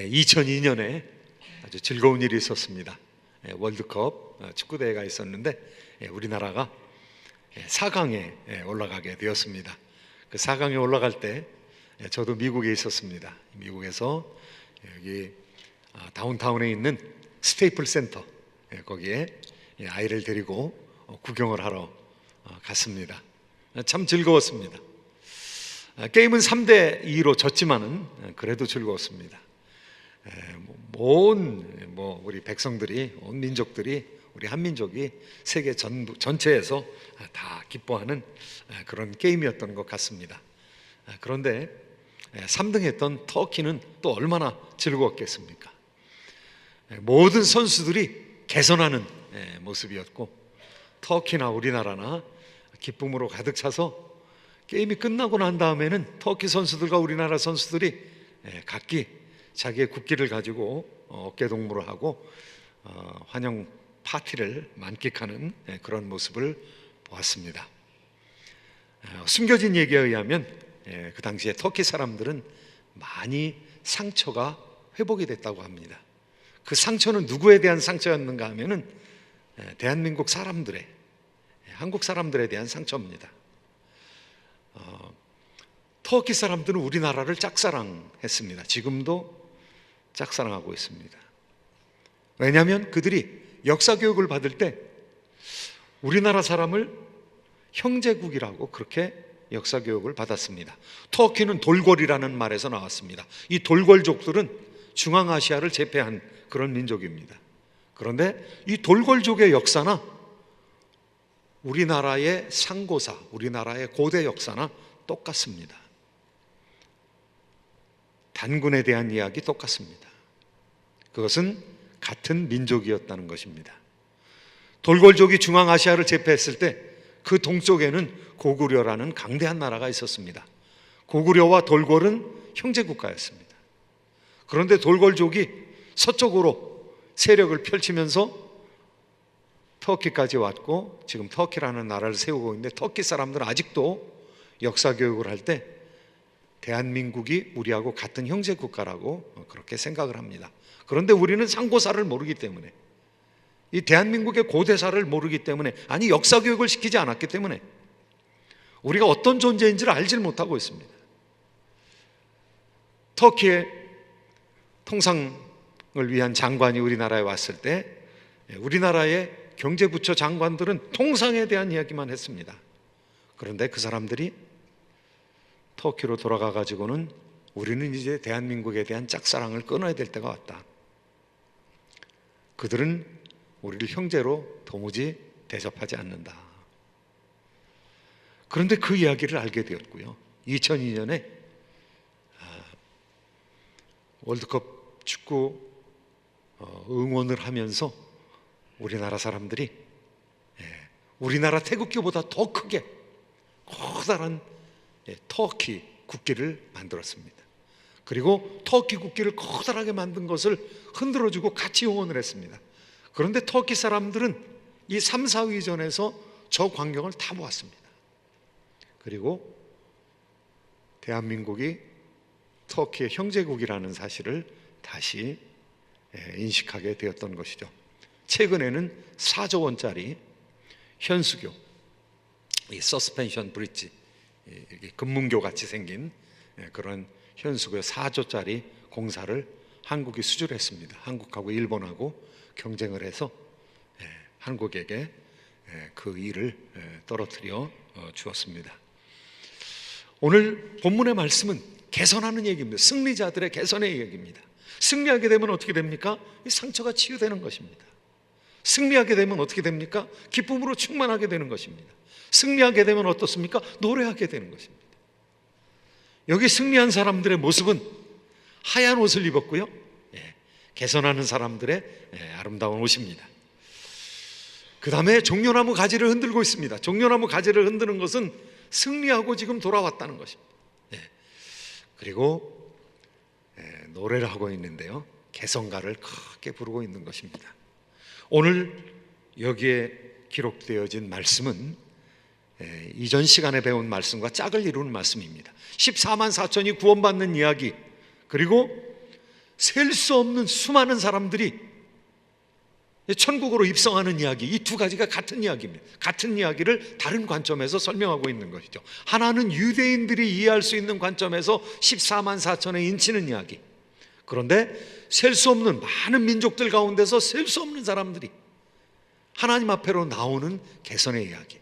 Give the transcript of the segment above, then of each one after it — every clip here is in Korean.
2002년에 아주 즐거운 일이 있었습니다. 월드컵 축구대회가 있었는데 우리나라가 4강에 올라가게 되었습니다. 그 4강에 올라갈 때 저도 미국에 있었습니다. 미국에서 여기 다운타운에 있는 스테이플 센터, 거기에 아이를 데리고 구경을 하러 갔습니다. 참 즐거웠습니다. 게임은 3대2로 졌지만은 그래도 즐거웠습니다. 우리 백성들이, 온 민족들이, 우리 한민족이 세계 전체에서 다 기뻐하는 그런 게임이었던 것 같습니다. 그런데 3등 했던 터키는 또 얼마나 즐거웠겠습니까? 모든 선수들이 개선하는 모습이었고, 터키나 우리나라나 기쁨으로 가득 차서 게임이 끝나고 난 다음에는 터키 선수들과 우리나라 선수들이 각기 자기의 국기를 가지고 어깨동무를 하고 환영 파티를 만끽하는 그런 모습을 보았습니다. 숨겨진 얘기에 의하면 그 당시에 터키 사람들은 많이 상처가 회복이 됐다고 합니다. 그 상처는 누구에 대한 상처였는가 하면은 대한민국 사람들의, 한국 사람들에 대한 상처입니다. 터키 사람들은 우리나라를 짝사랑했습니다. 지금도 짝사랑하고 있습니다. 왜냐하면 그들이 역사 교육을 받을 때 우리나라 사람을 형제국이라고 그렇게 역사 교육을 받았습니다. 터키는 돌궐이라는 말에서 나왔습니다. 이 돌궐족들은 중앙아시아를 제패한 그런 민족입니다. 그런데 이 돌궐족의 역사나 우리나라의 상고사, 우리나라의 고대 역사나 똑같습니다. 단군에 대한 이야기 똑같습니다. 그것은 같은 민족이었다는 것입니다. 돌궐족이 중앙아시아를 제패했을 때 그 동쪽에는 고구려라는 강대한 나라가 있었습니다. 고구려와 돌궐은 형제국가였습니다. 그런데 돌궐족이 서쪽으로 세력을 펼치면서 터키까지 왔고 지금 터키라는 나라를 세우고 있는데, 터키 사람들은 아직도 역사 교육을 할 때 대한민국이 우리하고 같은 형제국가라고 그렇게 생각을 합니다. 그런데 우리는 상고사를 모르기 때문에, 이 대한민국의 고대사를 모르기 때문에, 아니 역사 교육을 시키지 않았기 때문에 우리가 어떤 존재인지를 알지를 못하고 있습니다. 터키의 통상을 위한 장관이 우리나라에 왔을 때 우리나라의 경제부처 장관들은 통상에 대한 이야기만 했습니다. 그런데 그 사람들이 터키로 돌아가 가지고는 우리는 이제 대한민국에 대한 짝사랑을 끊어야 될 때가 왔다. 그들은 우리를 형제로 도무지 대접하지 않는다. 그런데 그 이야기를 알게 되었고요. 2002년에 월드컵 축구 응원을 하면서 우리나라 사람들이 우리나라 태극기보다 더 크게 커다란 터키 국기를 만들었습니다. 그리고 터키 국기를 커다랗게 만든 것을 흔들어주고 같이 응원을 했습니다. 그런데 터키 사람들은 이 3, 4위전에서 저 광경을 다 보았습니다. 그리고 대한민국이 터키의 형제국이라는 사실을 다시 인식하게 되었던 것이죠. 최근에는 4조 원짜리 현수교, 이 서스펜션 브릿지, 금문교 같이 생긴 그런 현수교 4조짜리 공사를 한국이 수주를 했습니다. 한국하고 일본하고 경쟁을 해서 한국에게 그 일을 떨어뜨려 주었습니다. 오늘 본문의 말씀은 개선하는 얘기입니다. 승리자들의 개선의 얘기입니다. 승리하게 되면 어떻게 됩니까? 이 상처가 치유되는 것입니다. 승리하게 되면 어떻게 됩니까? 기쁨으로 충만하게 되는 것입니다. 승리하게 되면 어떻습니까? 노래하게 되는 것입니다. 여기 승리한 사람들의 모습은 하얀 옷을 입었고요, 개선하는 사람들의 아름다운 옷입니다. 그 다음에 종려나무 가지를 흔들고 있습니다. 종려나무 가지를 흔드는 것은 승리하고 지금 돌아왔다는 것입니다. 그리고 노래를 하고 있는데요, 개성가를 크게 부르고 있는 것입니다. 오늘 여기에 기록되어진 말씀은 이전 시간에 배운 말씀과 짝을 이루는 말씀입니다. 14만 4천이 구원받는 이야기, 그리고 셀 수 없는 수많은 사람들이 천국으로 입성하는 이야기, 이 두 가지가 같은 이야기입니다. 같은 이야기를 다른 관점에서 설명하고 있는 것이죠. 하나는 유대인들이 이해할 수 있는 관점에서 14만 4천에 인치는 이야기. 그런데 셀 수 없는 많은 민족들 가운데서 셀 수 없는 사람들이 하나님 앞에로 나오는 개선의 이야기.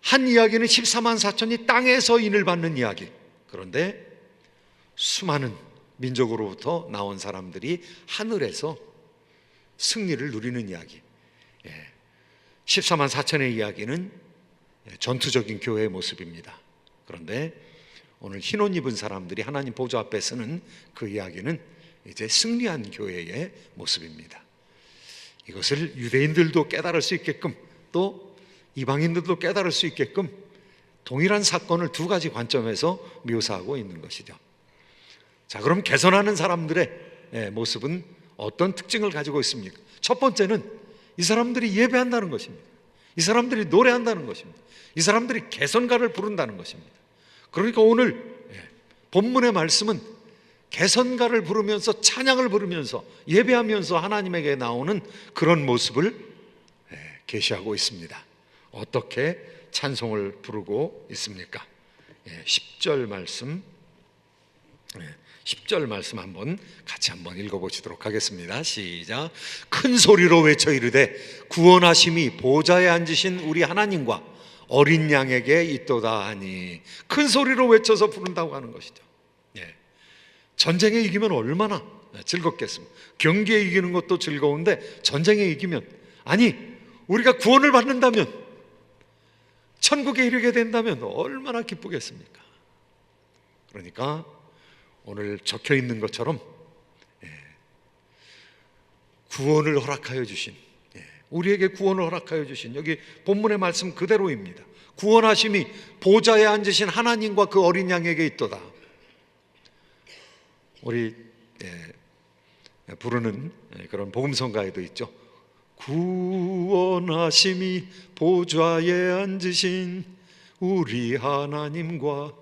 한 이야기는 14만 4천이 땅에서 인을 받는 이야기. 그런데 수많은 민족으로부터 나온 사람들이 하늘에서 승리를 누리는 이야기. 14만 4천의 이야기는 전투적인 교회의 모습입니다. 그런데 오늘 흰 옷 입은 사람들이 하나님 보좌 앞에 서는 그 이야기는 이제 승리한 교회의 모습입니다. 이것을 유대인들도 깨달을 수 있게끔, 또 이방인들도 깨달을 수 있게끔 동일한 사건을 두 가지 관점에서 묘사하고 있는 것이죠. 자, 그럼 개선하는 사람들의 모습은 어떤 특징을 가지고 있습니까? 첫 번째는 이 사람들이 예배한다는 것입니다. 이 사람들이 노래한다는 것입니다. 이 사람들이 개선가를 부른다는 것입니다. 그러니까 오늘 본문의 말씀은 개선가를 부르면서, 찬양을 부르면서, 예배하면서 하나님에게 나오는 그런 모습을 계시하고 있습니다. 어떻게 찬송을 부르고 있습니까? 10절 말씀, 10절 말씀 같이 한번 읽어보시도록 하겠습니다. 시작. 큰 소리로 외쳐 이르되 구원하심이 보좌에 앉으신 우리 하나님과 어린 양에게 있도다 하니. 큰 소리로 외쳐서 부른다고 하는 것이죠. 전쟁에 이기면 얼마나 즐겁겠습니까? 경기에 이기는 것도 즐거운데 전쟁에 이기면, 아니 우리가 구원을 받는다면, 천국에 이르게 된다면 얼마나 기쁘겠습니까? 그러니까 오늘 적혀 있는 것처럼 구원을 허락하여 주신, 우리에게 구원을 허락하여 주신, 여기 본문의 말씀 그대로입니다. 구원하심이 보좌에 앉으신 하나님과 그 어린 양에게 있도다. 우리 부르는 그런 복음성가에도 있죠. 구원하심이 보좌에 앉으신 우리 하나님과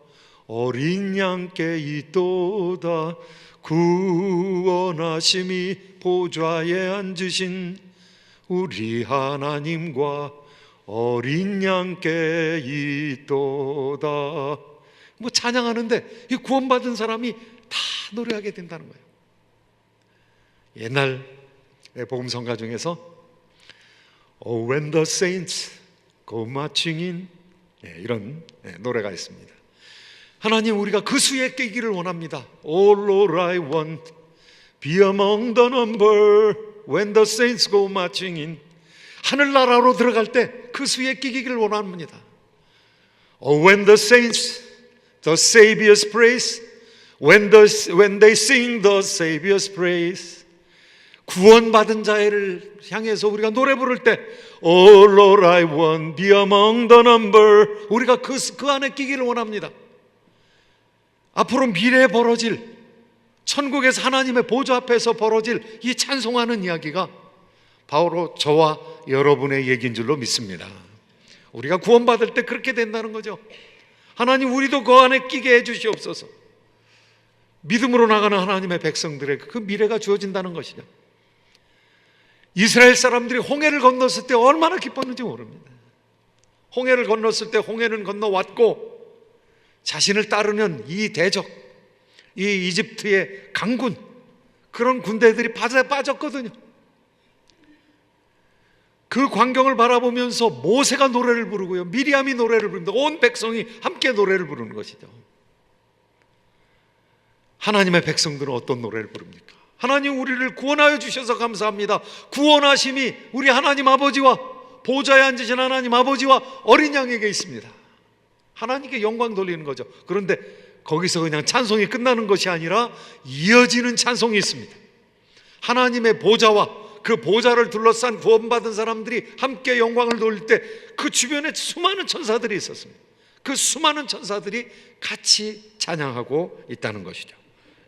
어린 양께 있도다. 구원하심이 보좌에 앉으신 우리 하나님과 어린 양께 있도다. 뭐 찬양하는데 이 구원받은 사람이 다 노래하게 된다는 거예요. 옛날 복음성가 중에서 Oh, when the saints go marching in, 이런 노래가 있습니다. 하나님, 우리가 그 수에 끼기를 원합니다. All Lord, I want be among the number when the saints go marching in. 하늘나라로 들어갈 때 그 수에 끼기를 원합니다. Oh, when the saints, the Savior's praise, when they sing the Savior's praise. 구원받은 자를 향해서 우리가 노래 부를 때 Oh Lord, I want be among the number. 우리가 그 안에 끼기를 원합니다. 앞으로 미래에 벌어질, 천국에서 하나님의 보좌 앞에서 벌어질 이 찬송하는 이야기가 바로 저와 여러분의 얘기인 줄로 믿습니다. 우리가 구원받을 때 그렇게 된다는 거죠. 하나님, 우리도 그 안에 끼게 해주시옵소서. 믿음으로 나가는 하나님의 백성들에게 그 미래가 주어진다는 것이죠. 이스라엘 사람들이 홍해를 건넜을 때 얼마나 기뻤는지 모릅니다. 홍해를 건넜을 때 홍해는 건너왔고 자신을 따르는 이 대적, 이 이집트의 강군, 그런 군대들이 빠졌거든요. 그 광경을 바라보면서 모세가 노래를 부르고요, 미리암이 노래를 부릅니다. 온 백성이 함께 노래를 부르는 것이죠. 하나님의 백성들은 어떤 노래를 부릅니까? 하나님, 우리를 구원하여 주셔서 감사합니다. 구원하심이 우리 하나님 아버지와 보좌에 앉으신 하나님 아버지와 어린 양에게 있습니다. 하나님께 영광 돌리는 거죠. 그런데 거기서 그냥 찬송이 끝나는 것이 아니라 이어지는 찬송이 있습니다. 하나님의 보좌와 그 보좌를 둘러싼 구원받은 사람들이 함께 영광을 돌릴 때 그 주변에 수많은 천사들이 있었습니다. 그 수많은 천사들이 같이 찬양하고 있다는 것이죠.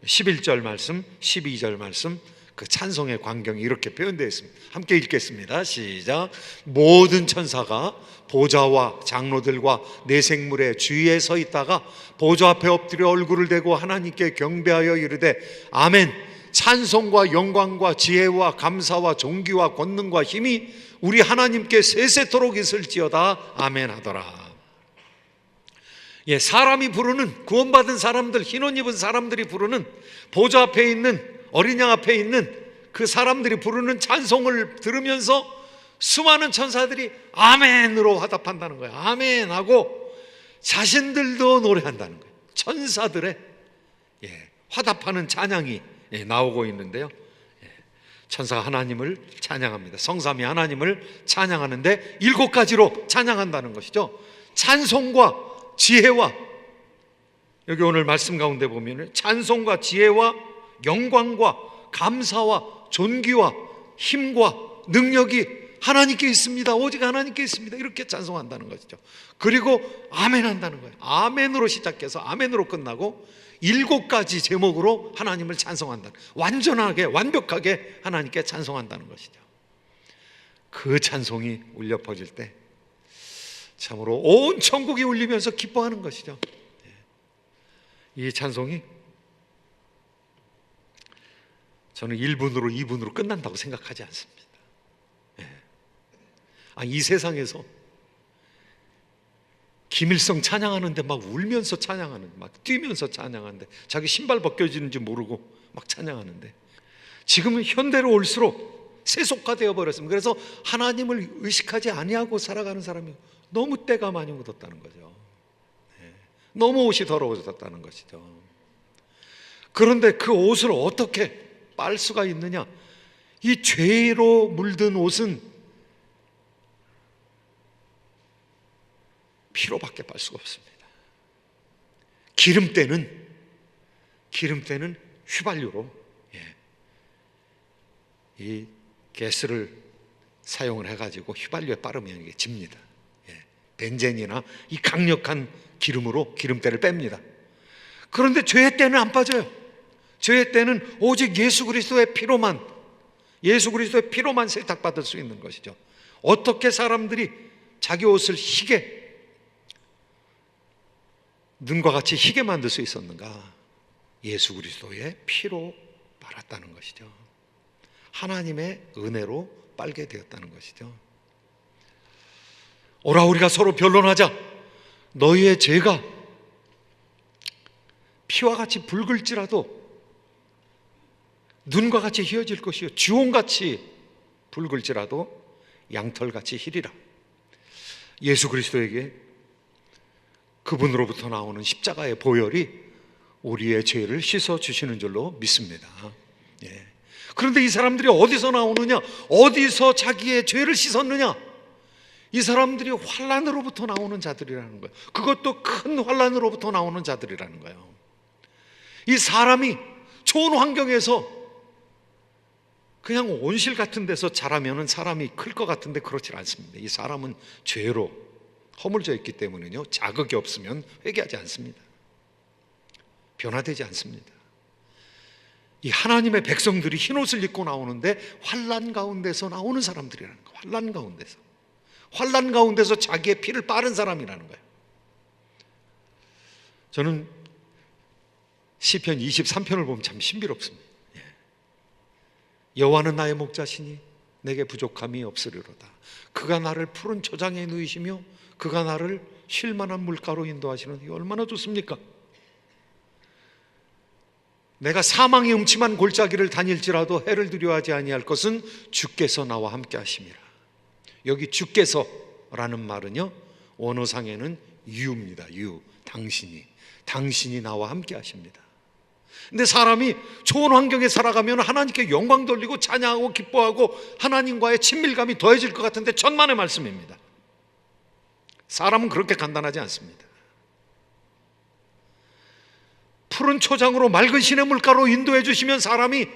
11절 말씀, 12절 말씀 그 찬송의 광경이 이렇게 표현되어 있습니다. 함께 읽겠습니다. 시작. 모든 천사가 보좌와 장로들과 네 생물의 주위에 서 있다가 보좌 앞에 엎드려 얼굴을 대고 하나님께 경배하여 이르되 아멘. 찬송과 영광과 지혜와 감사와 존귀와 권능과 힘이 우리 하나님께 세세토록 있을지어다. 아멘 하더라. 예, 사람이 부르는, 구원받은 사람들, 흰옷 입은 사람들이 부르는, 보좌 앞에 있는, 어린 양 앞에 있는 그 사람들이 부르는 찬송을 들으면서 수많은 천사들이 아멘으로 화답한다는 거예요. 아멘 하고 자신들도 노래한다는 거예요. 천사들의 화답하는 찬양이 나오고 있는데요, 천사가 하나님을 찬양합니다. 성삼위 하나님을 찬양하는데 7가지로 찬양한다는 것이죠. 찬송과 지혜와, 여기 오늘 말씀 가운데 보면 찬송과 지혜와 영광과 감사와 존귀와 힘과 능력이 하나님께 있습니다. 오직 하나님께 있습니다. 이렇게 찬송한다는 것이죠. 그리고 아멘 한다는 거예요. 아멘으로 시작해서 아멘으로 끝나고 7가지 제목으로 하나님을 찬송한다. 완전하게, 완벽하게 하나님께 찬송한다는 것이죠. 그 찬송이 울려 퍼질 때 참으로 온 천국이 울리면서 기뻐하는 것이죠. 이 찬송이 저는 1분으로 2분으로 끝난다고 생각하지 않습니다. 이 세상에서 김일성 찬양하는데 막 울면서 찬양하는, 막 뛰면서 찬양하는데 자기 신발 벗겨지는지 모르고 막 찬양하는데, 지금은 현대로 올수록 세속화되어 버렸습니다. 그래서 하나님을 의식하지 아니하고 살아가는 사람이 너무 때가 많이 묻었다는 거죠. 너무 옷이 더러워졌다는 것이죠. 그런데 그 옷을 어떻게 빨 수가 있느냐? 이 죄로 물든 옷은 피로밖에 빨 수가 없습니다. 기름때는 휘발유로 이 가스를 사용을 해가지고 휘발유에 빠르면 이게 집니다. 벤젠이나 이 강력한 기름으로 기름때를 뺍니다. 그런데 죄의 때는 안 빠져요. 죄의 때는 오직 예수 그리스도의 피로만 세탁받을 수 있는 것이죠. 어떻게 사람들이 자기 옷을 희게, 눈과 같이 희게 만들 수 있었는가? 예수 그리스도의 피로 빨았다는 것이죠. 하나님의 은혜로 빨게 되었다는 것이죠. 오라, 우리가 서로 변론하자. 너희의 죄가 피와 같이 붉을지라도 눈과 같이 희어질 것이요 주홍같이 붉을지라도 양털같이 희리라. 예수 그리스도에게 그분으로부터 나오는 십자가의 보혈이 우리의 죄를 씻어주시는 줄로 믿습니다. 그런데 이 사람들이 어디서 나오느냐? 어디서 자기의 죄를 씻었느냐? 이 사람들이 환난으로부터 나오는 자들이라는 거예요. 그것도 큰 환난으로부터 나오는 자들이라는 거예요. 이 사람이 좋은 환경에서 그냥 온실 같은 데서 자라면 사람이 클 것 같은데 그렇지 않습니다. 이 사람은 죄로 허물져 있기 때문에요, 자극이 없으면 회개하지 않습니다. 변화되지 않습니다. 이 하나님의 백성들이 흰옷을 입고 나오는데 환난 가운데서 나오는 사람들이라는 거예요. 환난 가운데서 자기의 피를 빠른 사람이라는 거예요. 저는 시편 23편을 보면 참 신비롭습니다. 여호와는 나의 목자시니 내게 부족함이 없으리로다. 그가 나를 푸른 초장에 누이시며 그가 나를 쉴 만한 물가로 인도하시는, 이 얼마나 좋습니까? 내가 사망의 음침한 골짜기를 다닐지라도 해를 두려워하지 아니할 것은 주께서 나와 함께 하심이라. 여기 주께서라는 말은요, 원어상에는 you입니다. you, 당신이 나와 함께 하십니다. 근데 사람이 좋은 환경에 살아가면 하나님께 영광 돌리고 찬양하고 기뻐하고 하나님과의 친밀감이 더해질 것 같은데 천만의 말씀입니다. 사람은 그렇게 간단하지 않습니다. 푸른 초장으로 맑은 시냇 물가로 인도해 주시면 사람이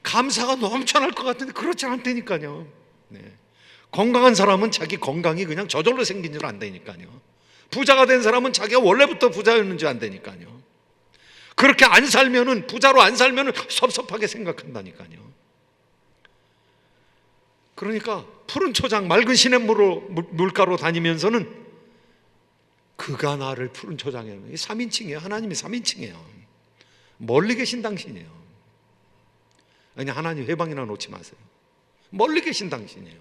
감사가 넘쳐날 것 같은데 그렇지 않다니까요. 건강한 사람은 자기 건강이 그냥 저절로 생긴 줄 안다니까요. 부자가 된 사람은 자기가 원래부터 부자였는지 안다니까요. 그렇게 안 살면은, 부자로 안 살면은 섭섭하게 생각한다니까요. 그러니까 푸른 초장 맑은 시냇물로 물가로 다니면서는 그가 나를 푸른 초장에, 3인칭이에요. 하나님이 3인칭이에요. 멀리 계신 당신이에요. 아니, 하나님 회방이나 놓지 마세요. 멀리 계신 당신이에요.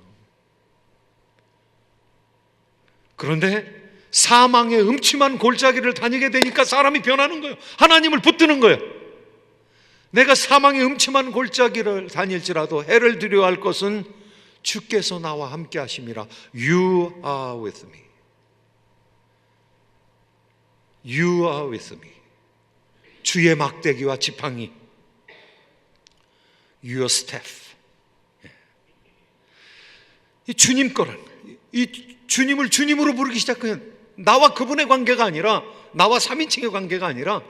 그런데 사망의 음침한 골짜기를 다니게 되니까 사람이 변하는 거예요. 하나님을 붙드는 거예요. 내가 사망의 음침한 골짜기를 다닐지라도 해를 두려워할 것은 주께서 나와 함께 하심이라. You are with me. You are with me. 주의 막대기와 지팡이, Your staff. 이 주님 거란, 이 주님을 주님으로 부르기 시작하면 나와 그분의 관계가 아니라, 나와 3인칭의 관계가 아니라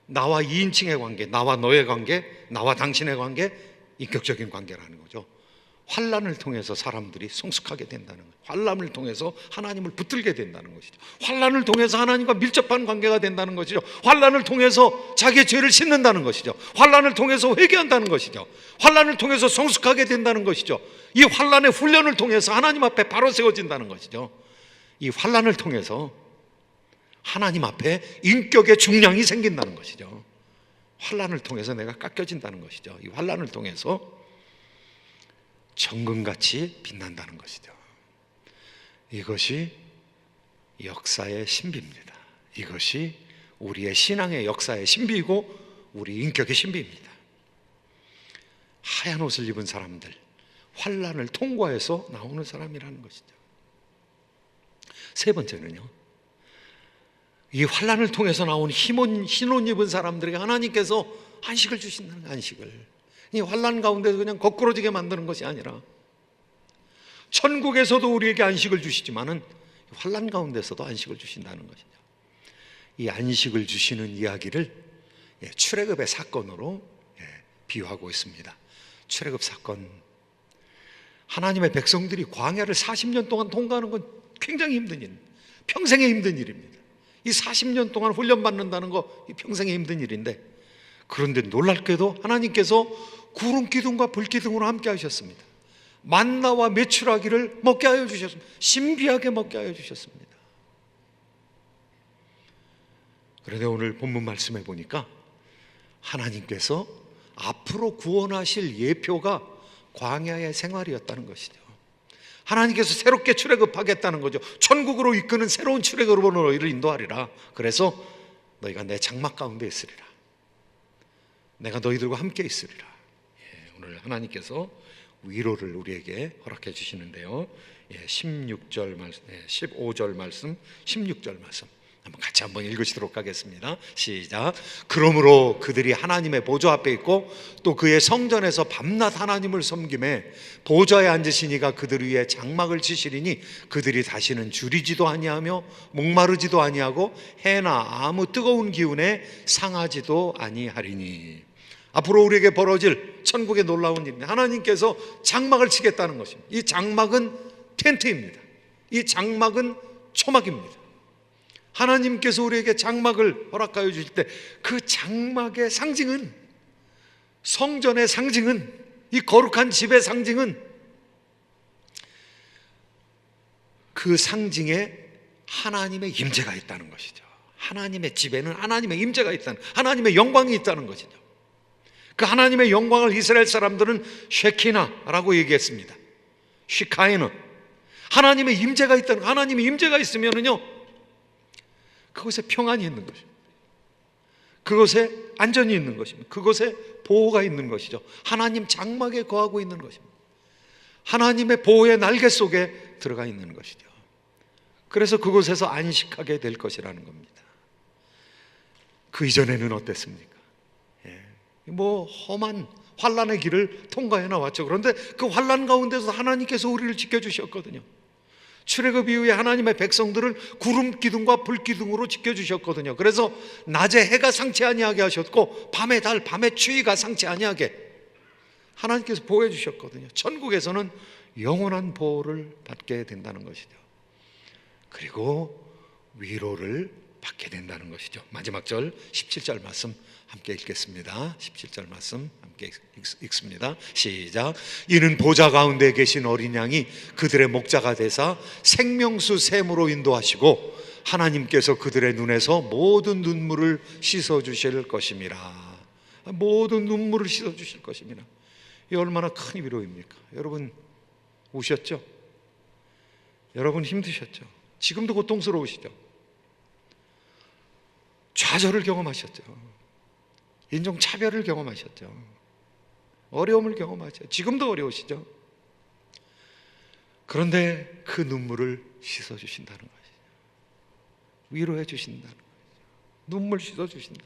나와 2인칭의 관계, 나와 너의 관계, 나와 당신의 관계, 인격적인 관계라는 거죠. 환난을 통해서 사람들이 성숙하게 된다는 거예요. 환난을 통해서 하나님을 붙들게 된다는 것이죠. 환난을 통해서 하나님과 밀접한 관계가 된다는 것이죠. 환난을 통해서 자기의 죄를 씻는다는 것이죠. 환난을 통해서 회개한다는 것이죠. 환난을 통해서 성숙하게 된다는 것이죠. 이 환난의 훈련을 통해서 하나님 앞에 바로 세워진다는 것이죠. 이 환난을 통해서 하나님 앞에 인격의 중량이 생긴다는 것이죠. 환난을 통해서 내가 깎여진다는 것이죠. 이 환난을 통해서 정금같이 빛난다는 것이죠. 이것이 역사의 신비입니다. 이것이 우리의 신앙의 역사의 신비이고 우리 인격의 신비입니다. 하얀 옷을 입은 사람들, 환난을 통과해서 나오는 사람이라는 것이죠. 세 번째는요, 이 환난을 통해서 나온 흰 옷 입은 사람들에게 하나님께서 안식을 주신다는 거예요. 안식을. 이 환난 가운데서 그냥 거꾸러지게 만드는 것이 아니라, 천국에서도 우리에게 안식을 주시지만은 환난 가운데서도 안식을 주신다는 것이죠. 이 안식을 주시는 이야기를 출애굽의 사건으로 비유하고 있습니다. 출애굽 사건, 하나님의 백성들이 광야를 40년 동안 통과하는 건 굉장히 힘든 일, 평생의 힘든 일입니다. 이 40년 동안 훈련받는다는 거 평생의 힘든 일인데, 그런데 놀랍게도 하나님께서 구름 기둥과 불 기둥으로 함께 하셨습니다. 만나와 메추라기를 먹게 하여 주셨습니다. 신비하게 먹게 하여 주셨습니다. 그런데 오늘 본문 말씀해 보니까 하나님께서 앞으로 구원하실 예표가 광야의 생활이었다는 것이죠. 하나님께서 새롭게 출애굽하겠다는 거죠. 천국으로 이끄는 새로운 출애굽으로 너희를 인도하리라. 그래서 너희가 내 장막 가운데 있으리라. 내가 너희들과 함께 있으리라. 오늘 하나님께서 위로를 우리에게 허락해 주시는데요. 16절 말씀, 15절 말씀, 16절 말씀 같이 한번 읽으시도록 하겠습니다. 시작. 그러므로 그들이 하나님의 보좌 앞에 있고 또 그의 성전에서 밤낮 하나님을 섬김에 보좌에 앉으시니가 그들 위에 장막을 치시리니 그들이 다시는 줄이지도 아니하며 목마르지도 아니하고 해나 아무 뜨거운 기운에 상하지도 아니하리니. 앞으로 우리에게 벌어질 천국의 놀라운 일입니다. 하나님께서 장막을 치겠다는 것입니다. 이 장막은 텐트입니다. 이 장막은 초막입니다. 하나님께서 우리에게 장막을 허락하여 주실 때 그 장막의 상징은, 성전의 상징은, 이 거룩한 집의 상징은 그 상징에 하나님의 임재가 있다는 것이죠. 하나님의 집에는 하나님의 임재가 있다는, 하나님의 영광이 있다는 것이죠. 그 하나님의 영광을 이스라엘 사람들은 쉐키나라고 얘기했습니다. 쉬카이는 하나님의 임재가 있다는, 하나님의 임재가 있으면은요 그곳에 평안이 있는 것입니다. 그곳에 안전이 있는 것입니다. 그곳에 보호가 있는 것이죠. 하나님 장막에 거하고 있는 것입니다. 하나님의 보호의 날개 속에 들어가 있는 것이죠. 그래서 그곳에서 안식하게 될 것이라는 겁니다. 그 이전에는 어땠습니까? 험한 환난의 길을 통과해 나왔죠. 그런데 그 환난 가운데서 하나님께서 우리를 지켜주셨거든요. 출애굽 이후에 하나님의 백성들을 구름 기둥과 불 기둥으로 지켜주셨거든요. 그래서 낮에 해가 상치 아니하게 하셨고 밤에 달, 밤에 추위가 상치 아니하게 하나님께서 보호해 주셨거든요. 천국에서는 영원한 보호를 받게 된다는 것이죠. 그리고 위로를 받게 된다는 것이죠. 마지막 절 17절 말씀 함께 읽겠습니다. 17절 말씀 함께 함께 읽습니다. 시작. 이는 보좌 가운데 계신 어린 양이 그들의 목자가 되사 생명수 샘으로 인도하시고 하나님께서 그들의 눈에서 모든 눈물을 씻어주실 것임이라. 모든 눈물을 씻어주실 것입니다. 이 얼마나 큰 위로입니까? 여러분 우셨죠? 여러분 힘드셨죠? 지금도 고통스러우시죠? 좌절을 경험하셨죠? 인종차별을 경험하셨죠? 어려움을 경험하셨죠? 지금도 어려우시죠? 그런데 그 눈물을 씻어주신다는 것이죠. 위로해 주신다는 거죠. 눈물 씻어주신다.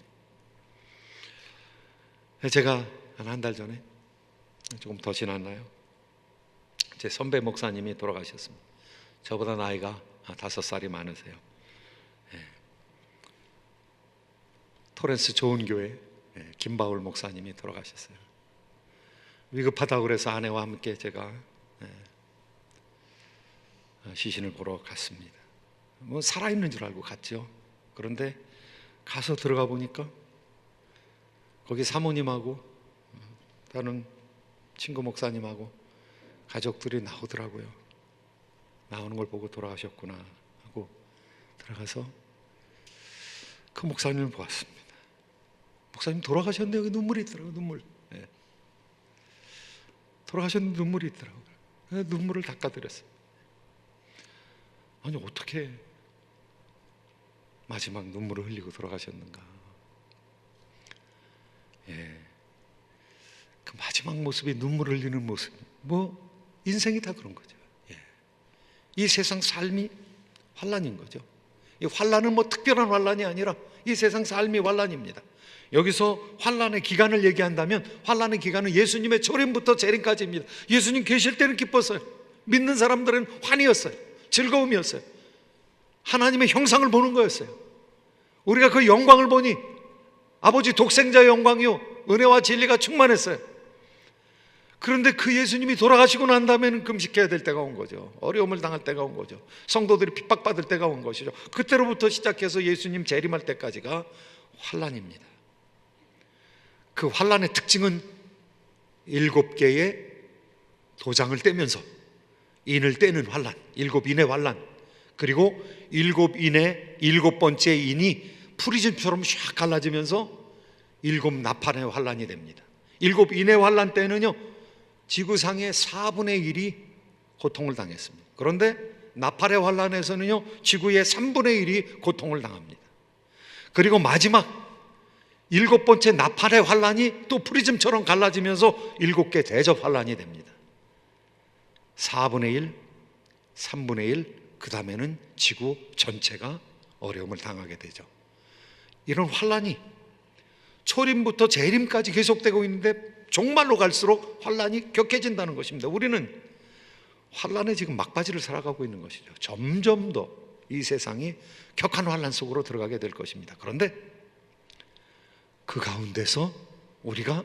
제가 한 달 전에, 조금 더 지났나요? 제 선배 목사님이 돌아가셨습니다. 저보다 나이가 5살이 많으세요. 토렌스 좋은교회 김바울 목사님이 돌아가셨어요. 위급하다고 그래서 아내와 함께 제가 시신을 보러 갔습니다. 뭐 살아있는 줄 알고 갔죠. 그런데 가서 들어가 보니까 거기 사모님하고 다른 친구 목사님하고 가족들이 나오더라고요. 나오는 걸 보고 돌아가셨구나 하고 들어가서 그 목사님을 보았습니다. 목사님 돌아가셨는데 여기 눈물이 있더라고요. 눈물. 돌아가셨는데 눈물이 있더라고요. 눈물을 닦아드렸어요. 아니 어떻게 마지막 눈물을 흘리고 돌아가셨는가. 그 마지막 모습이 눈물을 흘리는 모습, 뭐 인생이 다 그런 거죠. 이 세상 삶이 환난인 거죠. 이 환난은 뭐 특별한 환난이 아니라 이 세상 삶이 환난입니다. 여기서 환난의 기간을 얘기한다면 환난의 기간은 예수님의 초림부터 재림까지입니다. 예수님 계실 때는 기뻤어요. 믿는 사람들은 환희였어요. 즐거움이었어요. 하나님의 형상을 보는 거였어요. 우리가 그 영광을 보니 아버지 독생자의 영광이요 은혜와 진리가 충만했어요. 그런데 그 예수님이 돌아가시고 난 다음에는 금식해야 될 때가 온 거죠. 어려움을 당할 때가 온 거죠. 성도들이 핍박받을 때가 온 것이죠. 그때로부터 시작해서 예수님 재림할 때까지가 환난입니다. 그 환난의 특징은 7개의 도장을 떼면서 인을 떼는 환난, 7인의 환난, 그리고 7인의 7번째 인이 프리즘처럼 샥 갈라지면서 7나팔의 환난이 됩니다. 7인의 환난 때는요 지구상의 4분의 1이 고통을 당했습니다. 그런데 나팔의 환난에서는요 지구의 3분의 1이 고통을 당합니다. 그리고 마지막 7번째 나팔의 환난이 또 프리즘처럼 갈라지면서 7개 대접 환난이 됩니다. 4분의 1, 3분의 1, 그 다음에는 지구 전체가 어려움을 당하게 되죠. 이런 환난이 초림부터 재림까지 계속되고 있는데 종말로 갈수록 환난이 격해진다는 것입니다. 우리는 환난에 지금 막바지를 살아가고 있는 것이죠. 점점 더 이 세상이 격한 환난 속으로 들어가게 될 것입니다. 그런데 그 가운데서 우리가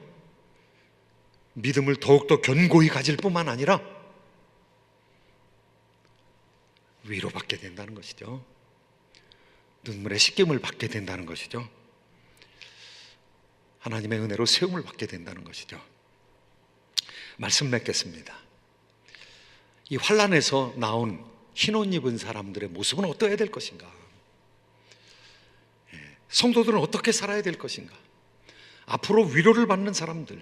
믿음을 더욱더 견고히 가질 뿐만 아니라 위로받게 된다는 것이죠. 눈물의 씻김을 받게 된다는 것이죠. 하나님의 은혜로 세움을 받게 된다는 것이죠. 말씀 맺겠습니다. 이 환난에서 나온 흰옷 입은 사람들의 모습은 어떠해야 될 것인가? 성도들은 어떻게 살아야 될 것인가? 앞으로 위로를 받는 사람들,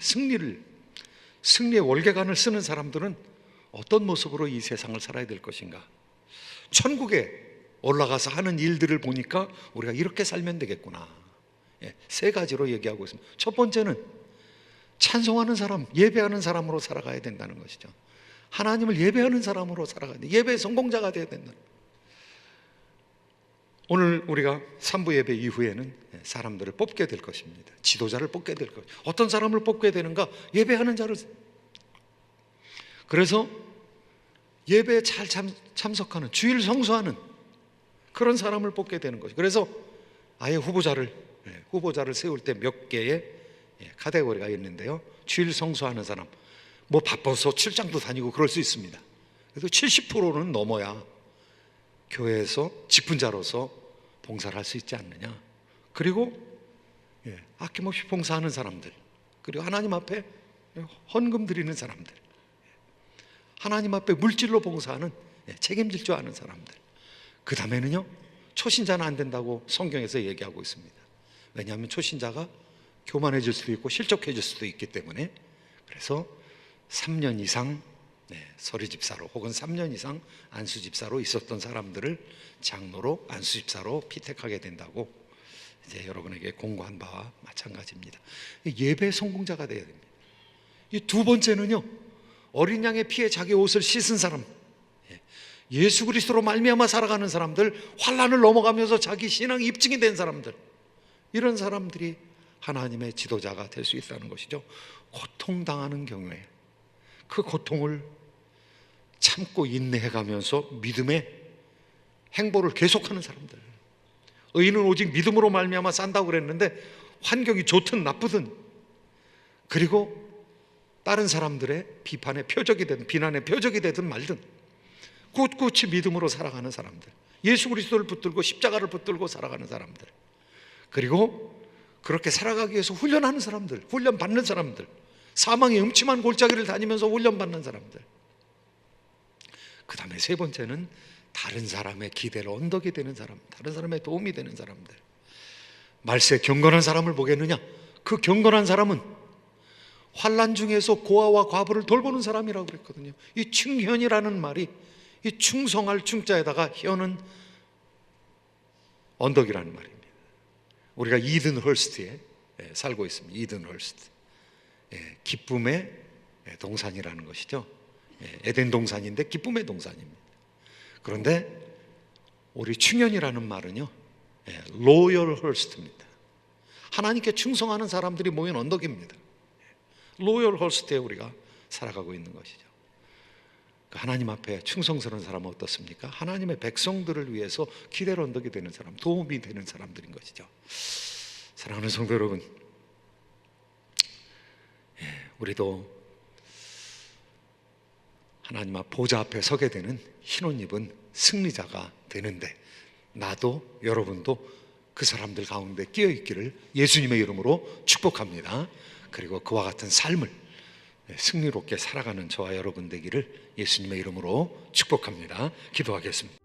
승리의 월계관을 쓰는 사람들은 어떤 모습으로 이 세상을 살아야 될 것인가? 천국에 올라가서 하는 일들을 보니까 우리가 이렇게 살면 되겠구나. 3가지로 얘기하고 있습니다. 첫 번째는 찬송하는 사람, 예배하는 사람으로 살아가야 된다는 것이죠. 하나님을 예배하는 사람으로 살아가야 돼. 예배의 성공자가 되어야 된다. 오늘 우리가 3부 예배 이후에는 사람들을 뽑게 될 것입니다. 지도자를 뽑게 될 것입니다. 어떤 사람을 뽑게 되는가? 예배하는 자를. 그래서 예배에 잘 참석하는, 주일 성수하는 그런 사람을 뽑게 되는 것이죠. 그래서 아예 후보자를 세울 때 몇 개의 카테고리가 있는데요. 주일 성수하는 사람, 뭐 바빠서 출장도 다니고 그럴 수 있습니다. 그래도 70%는 넘어야 교회에서 직분자로서 봉사를 할 수 있지 않느냐. 그리고 아낌없이 봉사하는 사람들, 그리고 하나님 앞에 헌금 드리는 사람들, 하나님 앞에 물질로 봉사하는, 책임질 줄 아는 사람들, 그 다음에는요, 초신자는 안 된다고 성경에서 얘기하고 있습니다. 왜냐하면 초신자가 교만해질 수도 있고 실족해질 수도 있기 때문에. 그래서 3년 이상 서리집사로 혹은 3년 이상 안수집사로 있었던 사람들을 장로로, 안수집사로 피택하게 된다고 이제 여러분에게 공고한 바와 마찬가지입니다. 예배 성공자가 되어야 됩니다. 이 두 번째는요, 어린 양의 피에 자기 옷을 씻은 사람, 예수 그리스도로 말미암아 살아가는 사람들, 환난을 넘어가면서 자기 신앙 입증이 된 사람들, 이런 사람들이 하나님의 지도자가 될 수 있다는 것이죠. 고통당하는 경우에 그 고통을 참고 인내해가면서 믿음의 행보를 계속하는 사람들. 의인은 오직 믿음으로 말미암아 산다고 그랬는데, 환경이 좋든 나쁘든, 그리고 다른 사람들의 비판의 표적이 되든 비난의 표적이 되든 말든 꿋꿋이 믿음으로 살아가는 사람들, 예수 그리스도를 붙들고 십자가를 붙들고 살아가는 사람들, 그리고 그렇게 살아가기 위해서 훈련하는 사람들, 훈련받는 사람들, 사망의 음침한 골짜기를 다니면서 훈련받는 사람들. 그 다음에 세 번째는 다른 사람의 기대를 언덕이 되는 사람, 다른 사람의 도움이 되는 사람들. 말세 경건한 사람을 보겠느냐? 그 경건한 사람은 환난 중에서 고아와 과부를 돌보는 사람이라고 그랬거든요. 이 충현이라는 말이, 이 충성할 충자에다가 현은 언덕이라는 말입니다. 우리가 이든 헐스트에 살고 있습니다. 이든 헐스트, 기쁨의 동산이라는 것이죠. 에덴 동산인데 기쁨의 동산입니다. 그런데 우리 충현이라는 말은요, 로열 헐스트입니다. 하나님께 충성하는 사람들이 모인 언덕입니다. 로열 헐스트에 우리가 살아가고 있는 것이죠. 하나님 앞에 충성스러운 사람은 어떻습니까? 하나님의 백성들을 위해서 기대의 언덕이 되는 사람, 도움이 되는 사람들인 것이죠. 사랑하는 성도 여러분, 우리도 하나님 앞 보좌 앞에 서게 되는 흰 옷 입은 승리자가 되는데, 나도 여러분도 그 사람들 가운데 끼어 있기를 예수님의 이름으로 축복합니다. 그리고 그와 같은 삶을 승리롭게 살아가는 저와 여러분 되기를 예수님의 이름으로 축복합니다. 기도하겠습니다.